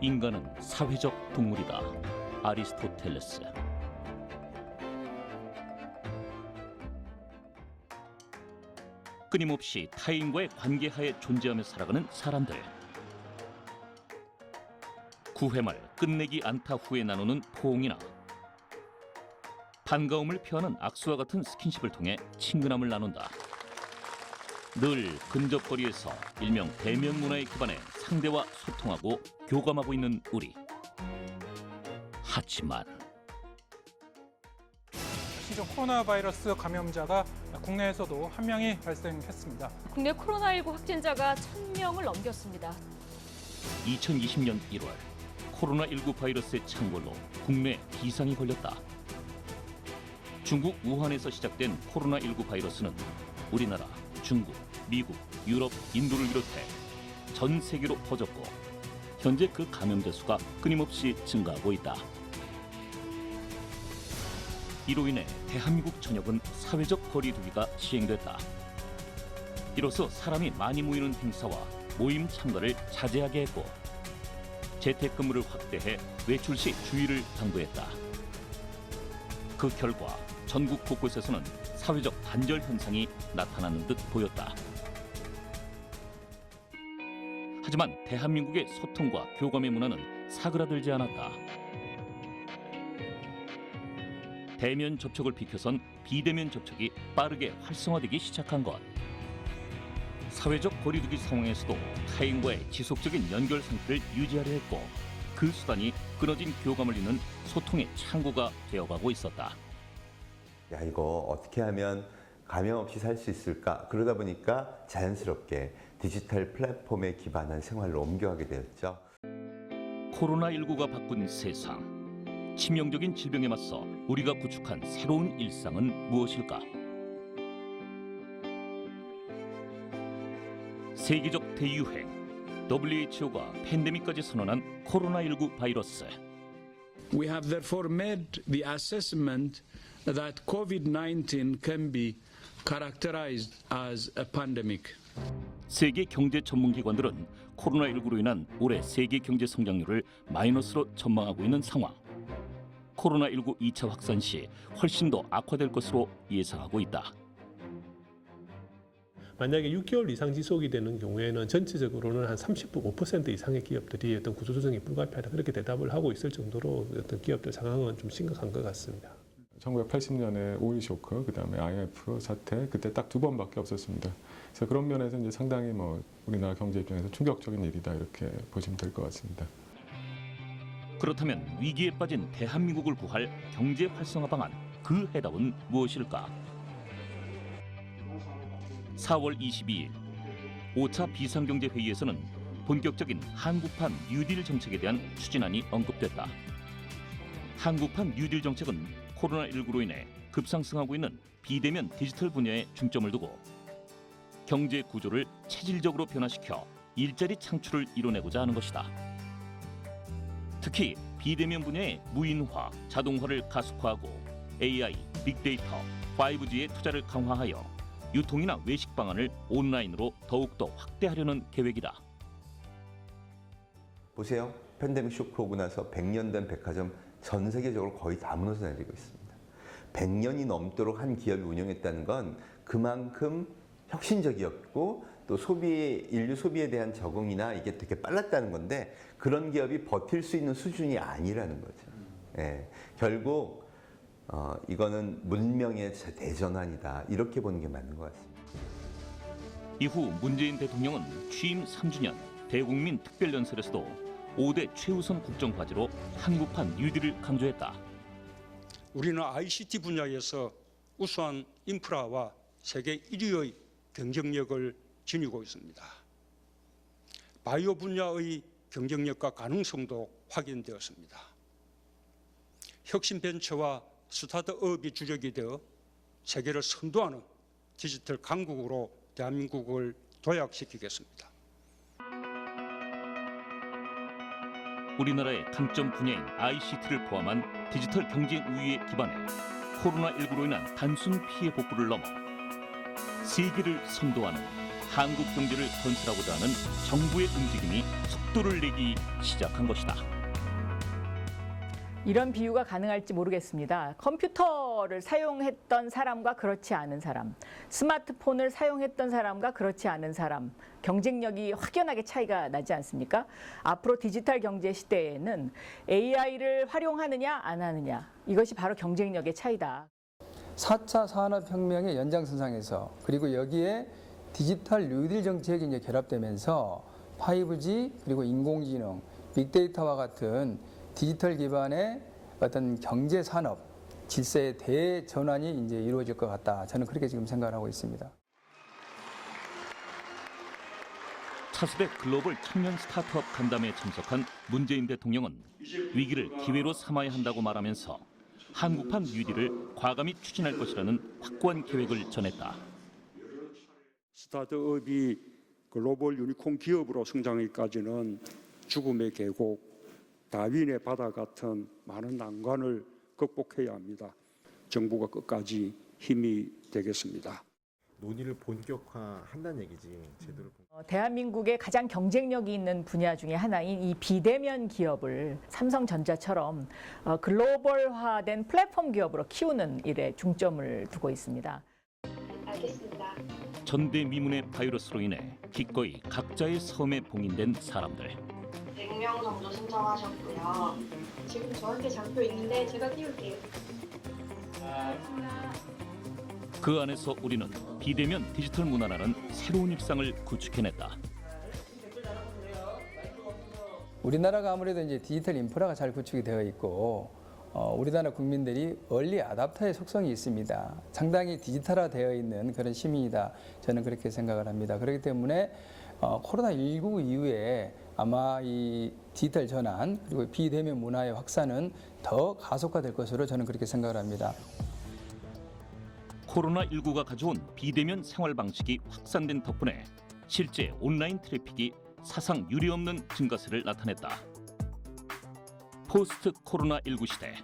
인간은 사회적 동물이다. 아리스토텔레스. 끊임없이 타인과의 관계하에 존재하며 살아가는 사람들. 구회말 끝내기 않다 후에 나누는 포옹이나 반가움을 표하는 악수와 같은 스킨십을 통해 친근함을 나눈다. 늘 근접거리에서 일명 대면 문화에 기반해 상대와 소통하고 교감하고 있는 우리. 하지만 시중 코로나 바이러스 감염자가 국내에서도 한 명이 발생했습니다. 국내 코로나19 확진자가 1,000명을 넘겼습니다. 2020년 1월 코로나19 바이러스의 창궐로 국내 비상이 걸렸다. 중국 우한에서 시작된 코로나19 바이러스는 우리나라, 중국, 미국, 유럽, 인도를 비롯해 전 세계로 퍼졌고 현재 그 감염자 수가 끊임없이 증가하고 있다. 이로 인해 대한민국 전역은 사회적 거리두기가 시행됐다. 이로써 사람이 많이 모이는 행사와 모임 참가를 자제하게 했고 재택근무를 확대해 외출 시 주의를 당부했다. 그 결과 전국 곳곳에서는 사회적 단절 현상이 나타나는 듯 보였다. 하지만 대한민국의 소통과 교감의 문화는 사그라들지 않았다. 대면 접촉을 비켜선 비대면 접촉이 빠르게 활성화되기 시작한 것. 사회적 거리두기 상황에서도 타인과의 지속적인 연결 상태를 유지하려 했고 그 수단이 끊어진 교감을 잇는 소통의 창구가 되어가고 있었다. 야, 이거 어떻게 하면 감염 없이 살 수 있을까? 그러다 보니까 자연스럽게 디지털 플랫폼에 기반한 생활로 옮겨가게 되었죠. 코로나19가 바꾼 세상. 치명적인 질병에 맞서 우리가 구축한 새로운 일상은 무엇일까? 세계적 대유행. WHO가 팬데믹까지 선언한 코로나19 바이러스. We have therefore made the assessment that COVID-19 can be characterized as a pandemic. 세계 경제 전문기관들은 코로나19로 인한 올해 세계 경제 성장률을 마이너스로 전망하고 있는 상황. 코로나19 2차 확산 시 훨씬 더 악화될 것으로 예상하고 있다. 만약에 6개월 이상 지속이 되는 경우에는 전체적으로는 한 35% 이상의 기업들이 어떤 구조조정이 불가피하다 그렇게 대답을 하고 있을 정도로 어떤 기업들 상황은 좀 심각한 것 같습니다. 1980년에 오일 쇼크, 그다음에 IMF 사태 그때 딱 2번밖에 없었습니다. 그래서 그런 면에서 이제 상당히 우리나라 경제 입장에서 충격적인 일이다 이렇게 보시면 될 것 같습니다. 그렇다면 위기에 빠진 대한민국을 구할 경제 활성화 방안, 그 해답은 무엇일까? 4월 22일 5차 비상경제회의에서는 본격적인 한국판 뉴딜 정책에 대한 추진안이 언급됐다. 한국판 뉴딜 정책은 코로나19로 인해 급상승하고 있는 비대면 디지털 분야에 중점을 두고 경제 구조를 체질적으로 변화시켜 일자리 창출을 이뤄내고자 하는 것이다. 특히 비대면 분야의 무인화, 자동화를 가속화하고 AI, 빅데이터, 5G에 투자를 강화하여 유통이나 외식 방안을 온라인으로 더욱더 확대하려는 계획이다. 보세요. 팬데믹 쇼크 오고 나서 100년 된 백화점 전 세계적으로 거의 다 무너져 내리고 있습니다. 100년이 넘도록 한 기업이 운영했다는 건 그만큼 혁신적이었고 또 인류 소비에 대한 적응이나 이게 되게 빨랐다는 건데 그런 기업이 버틸 수 있는 수준이 아니라는 거죠. 예, 결국 이거는 문명의 대전환이다 이렇게 보는 게 맞는 것 같습니다. 이후 문재인 대통령은 취임 3주년 대국민 특별연설에서도 5대 최우선 국정과제로 한국판 뉴딜을 강조했다. 우리는 ICT 분야에서 우수한 인프라와 세계 1위의 경쟁력을 지니고 있습니다. 바이오 분야의 경쟁력과 가능성도 확인되었습니다. 혁신 벤처와 스타트업이 주력이 되어 세계를 선도하는 디지털 강국으로 대한민국을 도약시키겠습니다. 우리나라의 강점 분야인 ICT를 포함한 디지털 경제 우위에 기반해 코로나19로 인한 단순 피해 복구를 넘어 세계를 선도하는 한국 경제를 건설하고자 하는 정부의 움직임이 속도를 내기 시작한 것이다. 이런 비유가 가능할지 모르겠습니다. 컴퓨터를 사용했던 사람과 그렇지 않은 사람, 스마트폰을 사용했던 사람과 그렇지 않은 사람, 경쟁력이 확연하게 차이가 나지 않습니까? 앞으로 디지털 경제 시대에는 AI를 활용하느냐 안 하느냐, 이것이 바로 경쟁력의 차이다. 4차 산업혁명의 연장선상에서 그리고 여기에 디지털 뉴딜 정책이 이제 결합되면서 5G 그리고 인공지능, 빅데이터와 같은 디지털 기반의 어떤 경제 산업 질서의 대전환이 이제 이루어질 것 같다. 저는 그렇게 지금 생각을 하고 있습니다. 차세대 글로벌 청년 스타트업 간담회에 참석한 문재인 대통령은 위기를 기회로 삼아야 한다고 말하면서 한국판 뉴딜을 과감히 추진할 것이라는 확고한 계획을 전했다. 스타트업이 글로벌 유니콘 기업으로 성장하기까지는 죽음의 계곡, 다윈의 바다 같은 많은 난관을 극복해야 합니다. 정부가 끝까지 힘이 되겠습니다. 논의를 본격화한다는 얘기지. 제대로. 대한민국의 가장 경쟁력이 있는 분야 중에 하나인 이 비대면 기업을 삼성전자처럼 글로벌화된 플랫폼 기업으로 키우는 일에 중점을 두고 있습니다. 알겠습니다. 전대미문의 바이러스로 인해 기꺼이 각자의 섬에 봉인된 사람들. 100명 정도 신청하셨고요. 지금 저한테 장표 있는데 제가 띄울게요. 그 안에서 우리는 비대면 디지털 문화라는 새로운 일상을 구축해냈다. 우리나라가 아무래도 이제 디지털 인프라가 잘 구축이 되어 있고 우리나라 국민들이 얼리 아답터의 속성이 있습니다. 상당히 디지털화되어 있는 그런 시민이다. 저는 그렇게 생각을 합니다. 그렇기 때문에 코로나19 이후에 아마 이 디지털 전환 그리고 비대면 문화의 확산은 더 가속화될 것으로 저는 그렇게 생각을 합니다. 코로나19가 가져온 비대면 생활 방식이 확산된 덕분에 실제 온라인 트래픽이 사상 유례없는 증가세를 나타냈다. 포스트 코로나19 시대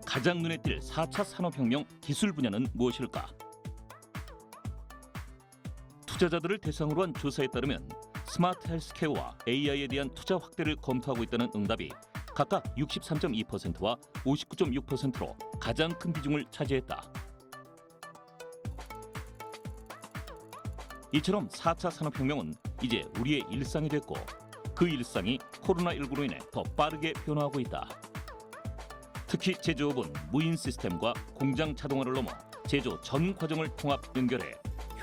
가장 눈에 띌 4차 산업혁명 기술 분야는 무엇일까? 투자자들을 대상으로 한 조사에 따르면 스마트 헬스케어와 AI에 대한 투자 확대를 검토하고 있다는 응답이 각각 63.2%와 59.6%로 가장 큰 비중을 차지했다. 이처럼 4차 산업혁명은 이제 우리의 일상이 됐고 그 일상이 코로나19로 인해 더 빠르게 변화하고 있다. 특히 제조업은 무인 시스템과 공장 자동화를 넘어 제조 전 과정을 통합 연결해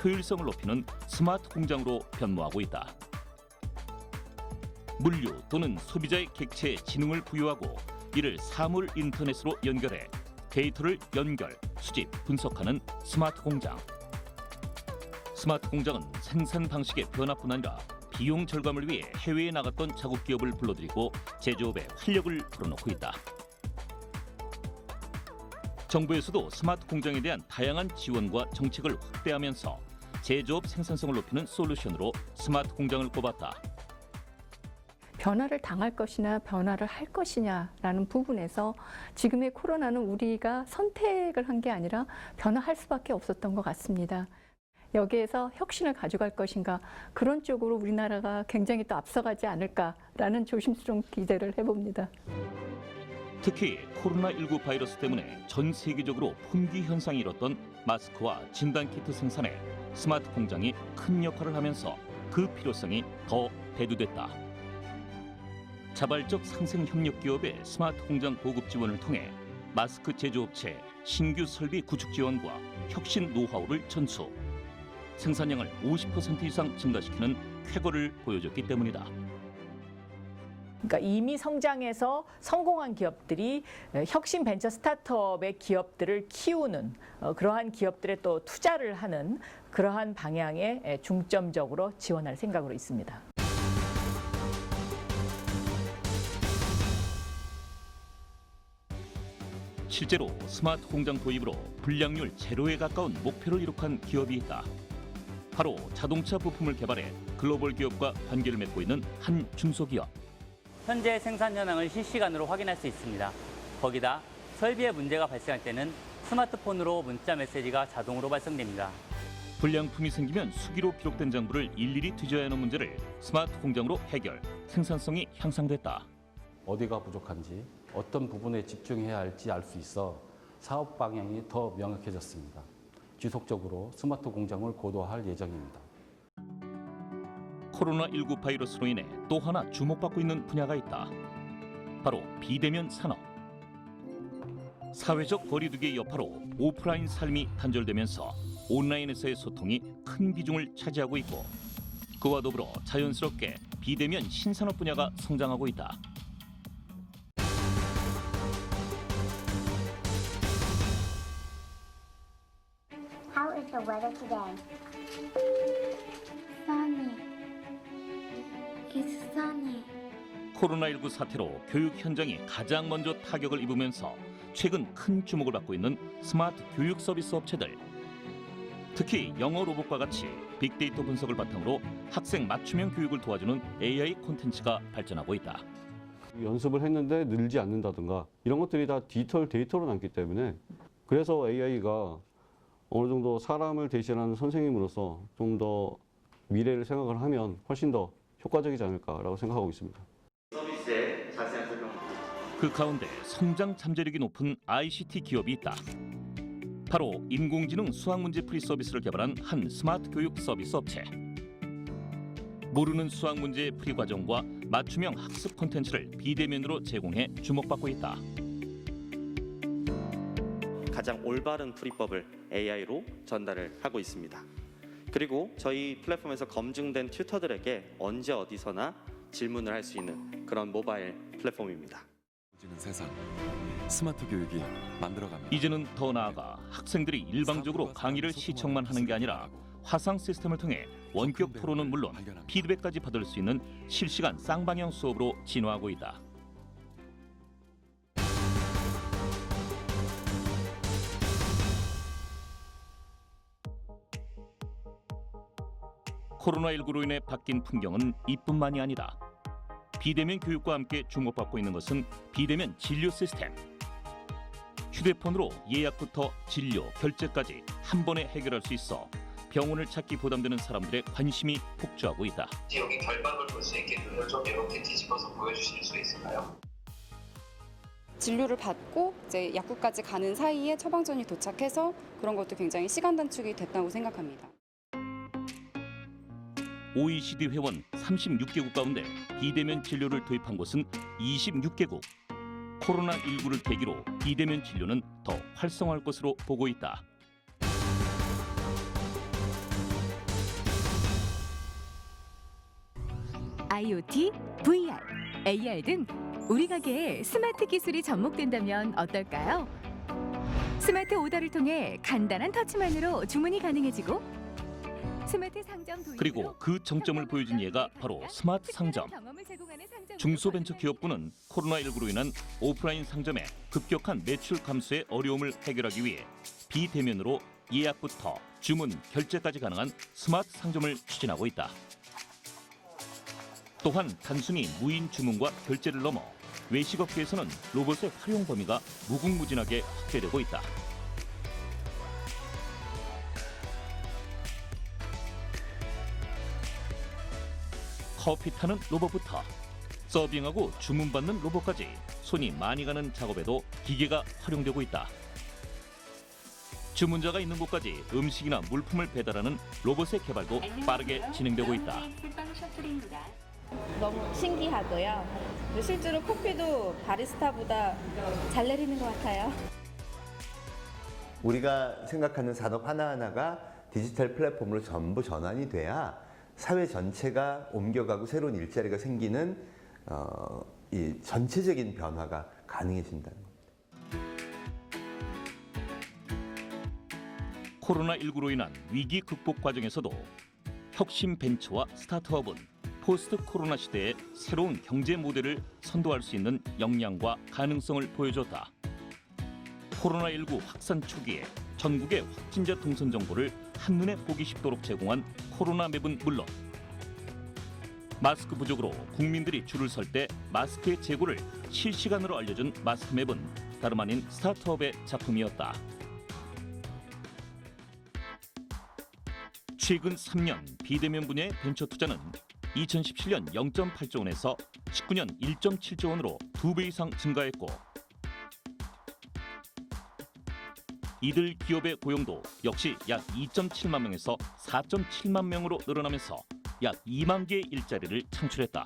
효율성을 높이는 스마트 공장으로 변모하고 있다. 물류 또는 소비자의 객체에 지능을 부여하고 이를 사물 인터넷으로 연결해 데이터를 연결, 수집, 분석하는 스마트 공장. 스마트 공장은 생산 방식의 변화뿐 아니라 비용 절감을 위해 해외에 나갔던 자국 기업을 불러들이고 제조업에 활력을 불어넣고 있다. 정부에서도 스마트 공장에 대한 다양한 지원과 정책을 확대하면서 제조업 생산성을 높이는 솔루션으로 스마트 공장을 꼽았다. 변화를 당할 것이냐 변화를 할 것이냐라는 부분에서 지금의 코로나는 우리가 선택을 한 게 아니라 변화할 수밖에 없었던 것 같습니다. 여기에서 혁신을 가져갈 것인가 그런 쪽으로 우리나라가 굉장히 또 앞서가지 않을까라는 조심스러운 기대를 해봅니다. 특히 코로나19 바이러스 때문에 전 세계적으로 품귀 현상이 일었던 마스크와 진단키트 생산에 스마트 공장이 큰 역할을 하면서 그 필요성이 더 대두됐다. 자발적 상생협력 기업의 스마트 공장 보급 지원을 통해 마스크 제조업체 신규 설비 구축 지원과 혁신 노하우를 전수. 생산량을 50% 이상 증가시키는 쾌거를 보여줬기 때문이다. 그러니까 이미 성장해서 성공한 기업들이 혁신 벤처 스타트업의 기업들을 키우는 그러한 기업들에 또 투자를 하는 그러한 방향에 중점적으로 지원할 생각으로 있습니다. 실제로 스마트 공장 도입으로 불량률 제로에 가까운 목표를 이룩한 기업이 있다. 바로 자동차 부품을 개발해 글로벌 기업과 관계를 맺고 있는 한 중소기업. 현재 생산 현황을 실시간으로 확인할 수 있습니다. 거기다 설비에 문제가 발생할 때는 스마트폰으로 문자 메시지가 자동으로 발송됩니다. 불량품이 생기면 수기로 기록된 장부를 일일이 뒤져야 하는 문제를 스마트 공장으로 해결, 생산성이 향상됐다. 어디가 부족한지, 어떤 부분에 집중해야 할지 알 수 있어 사업 방향이 더 명확해졌습니다. 지속적으로 스마트 공장을 고도화할 예정입니다. 코로나19 바이러스로 인해 또 하나 주목받고 있는 분야가 있다. 바로 비대면 산업. 사회적 거리두기의 여파로 오프라인 삶이 단절되면서 온라인에서의 소통이 큰 비중을 차지하고 있고, 그와 더불어 자연스럽게 비대면 신산업 분야가 성장하고 있다. How is the weather today? Sunny. It's sunny. 코로나19 사태로 교육 현장이 가장 먼저 타격을 입으면서 최근 큰 주목을 받고 있는 스마트 교육 서비스 업체들. 특히 영어 로봇과 같이 빅데이터 분석을 바탕으로 학생 맞춤형 교육을 도와주는 AI 콘텐츠가 발전하고 있다. 연습을 했는데 늘지 않는다든가 이런 것들이 다 디지털 데이터로 남기 때문에, 그래서 AI가 어느 정도 사람을 대신하는 선생님으로서 좀 더 미래를 생각을 하면 훨씬 더 효과적이지 않을까라고 생각하고 있습니다. 서비스의 자세한 설명. 그 가운데 성장 잠재력이 높은 ICT 기업이 있다. 바로 인공지능 수학 문제 풀이 서비스를 개발한 한 스마트 교육 서비스 업체. 모르는 수학 문제 풀이 과정과 맞춤형 학습 콘텐츠를 비대면으로 제공해 주목받고 있다. 가장 올바른 풀이법을 AI로 전달을 하고 있습니다. 그리고 저희 플랫폼에서 검증된 튜터들에게 언제 어디서나 질문을 할 수 있는 그런 모바일 플랫폼입니다. 세상 스마트 교육이 만들어갑니다. 이제는 더 나아가 학생들이 일방적으로 강의를 시청만 하는 게 아니라 화상 시스템을 통해 원격 토론은 물론 피드백까지 받을 수 있는 실시간 쌍방향 수업으로 진화하고 있다. 코로나19로 인해 바뀐 풍경은 이뿐만이 아니다. 비대면 교육과 함께 주목받고 있는 것은 비대면 진료 시스템. 휴대폰으로 예약부터 진료, 결제까지 한 번에 해결할 수 있어 병원을 찾기 부담되는 사람들의 관심이 폭주하고 있다. 여기 결박을 볼 수 있게 눈을 좀 이렇게 뒤집어서 보여주실 수 있을까요? 진료를 받고 이제 약국까지 가는 사이에 처방전이 도착해서 그런 것도 굉장히 시간 단축이 됐다고 생각합니다. OECD 회원 36개국 가운데 비대면 진료를 도입한 곳은 26개국. 코로나19를 계기로 비대면 진료는 더 활성화할 것으로 보고 있다. IoT, VR, AR 등 우리 가게에 스마트 기술이 접목된다면 어떨까요? 스마트 오더를 통해 간단한 터치만으로 주문이 가능해지고, 스마트 상점 그리고 그 정점을 보여준 예가 바로 스마트 상점. 중소벤처기업부는 코로나19로 인한 오프라인 상점의 급격한 매출 감소의 어려움을 해결하기 위해 비대면으로 예약부터 주문, 결제까지 가능한 스마트 상점을 추진하고 있다. 또한 단순히 무인 주문과 결제를 넘어 외식업계에서는 로봇의 활용 범위가 무궁무진하게 확대되고 있다. 커피 타는 로봇부터 서빙하고 주문받는 로봇까지 손이 많이 가는 작업에도 기계가 활용되고 있다. 주문자가 있는 곳까지 음식이나 물품을 배달하는 로봇의 개발도 빠르게 진행되고 있다. 너무 신기하고요. 실제로 커피도 바리스타보다 잘 내리는 것 같아요. 우리가 생각하는 산업 하나하나가 디지털 플랫폼으로 전부 전환이 돼야 사회 전체가 옮겨가고 새로운 일자리가 생기는 이 전체적인 변화가 가능해진다는 겁니다. 코로나19로 인한 위기 극복 과정에서도 혁신 벤처와 스타트업은 포스트 코로나 시대의 새로운 경제 모델을 선도할 수 있는 역량과 가능성을 보여줬다. 코로나19 확산 초기에 전국의 확진자 동선 정보를 한눈에 보기 쉽도록 제공한 코로나 맵은 물론, 마스크 부족으로 국민들이 줄을 설 때 마스크의 재고를 실시간으로 알려준 마스크 맵은 다름 아닌 스타트업의 작품이었다. 최근 3년 비대면 분야의 벤처 투자는 2017년 0.8조 원에서 19년 1.7조 원으로 2배 이상 증가했고 이들 기업의 고용도 역시 약 2.7만 명에서 4.7만 명으로 늘어나면서 약 2만 개의 일자리를 창출했다.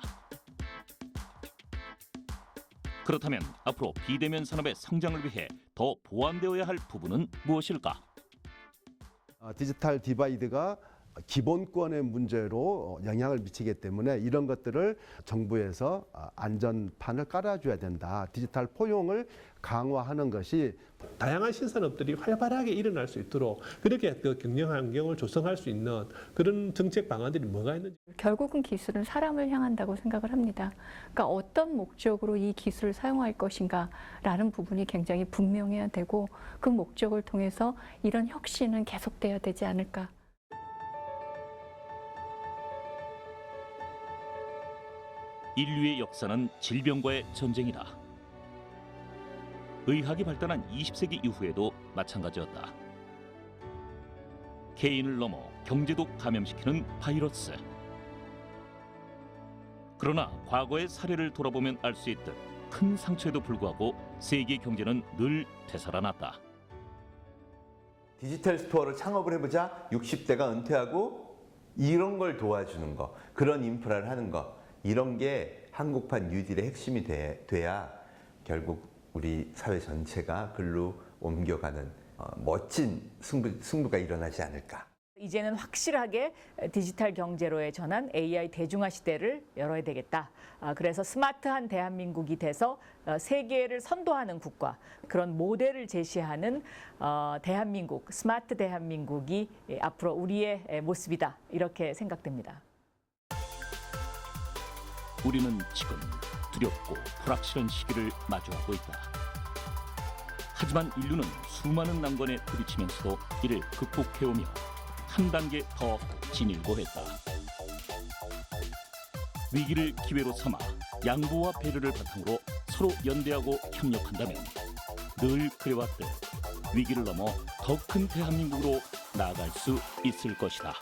그렇다면 앞으로 비대면 산업의 성장을 위해 더 보완되어야 할 부분은 무엇일까? 디지털 디바이드가 기본권의 문제로 영향을 미치기 때문에 이런 것들을 정부에서 안전판을 깔아줘야 된다. 디지털 포용을 강화하는 것이 다양한 신산업들이 활발하게 일어날 수 있도록 그렇게 그 경영 환경을 조성할 수 있는 그런 정책 방안들이 뭐가 있는지. 결국은 기술은 사람을 향한다고 생각을 합니다. 그러니까 어떤 목적으로 이 기술을 사용할 것인가라는 부분이 굉장히 분명해야 되고 그 목적을 통해서 이런 혁신은 계속돼야 되지 않을까. 인류의 역사는 질병과의 전쟁이다. 의학이 발달한 20세기 이후에도 마찬가지였다. 개인을 넘어 경제도 감염시키는 바이러스. 그러나 과거의 사례를 돌아보면 알 수 있듯 큰 상처에도 불구하고 세계 경제는 늘 되살아났다. 디지털 스토어를 창업을 해보자 60대가 은퇴하고 이런 걸 도와주는 거, 그런 인프라를 하는 거, 이런 게 한국판 뉴딜의 핵심이 돼야 결국 우리 사회 전체가 글로 옮겨가는 멋진 승부가 일어나지 않을까. 이제는 확실하게 디지털 경제로의 전환, AI 대중화 시대를 열어야 되겠다. 그래서 스마트한 대한민국이 돼서 세계를 선도하는 국가, 그런 모델을 제시하는 대한민국, 스마트 대한민국이 앞으로 우리의 모습이다. 이렇게 생각됩니다. 우리는 지금 두렵고 불확실한 시기를 마주하고 있다. 하지만 인류는 수많은 난관에 부딪히면서도 이를 극복해오며 한 단계 더 지닐고 했다. 위기를 기회로 삼아 양보와 배려를 바탕으로 서로 연대하고 협력한다면 늘 그래왔듯 위기를 넘어 더 큰 대한민국으로 나아갈 수 있을 것이다.